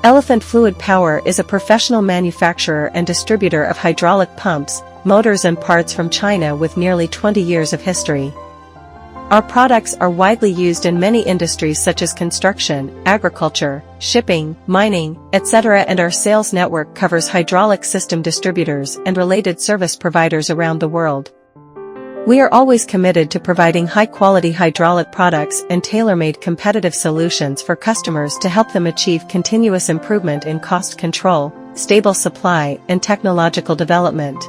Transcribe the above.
Elephant Fluid Power is a professional manufacturer and distributor of hydraulic pumps, motors and parts from China with nearly 20 years of history. Our products are widely used in many industries such as construction, agriculture, shipping, mining, etc., and our sales network covers hydraulic system distributors and related service providers around the world. We are always committed to providing high-quality hydraulic products and tailor-made competitive solutions for customers to help them achieve continuous improvement in cost control, stable supply, and technological development.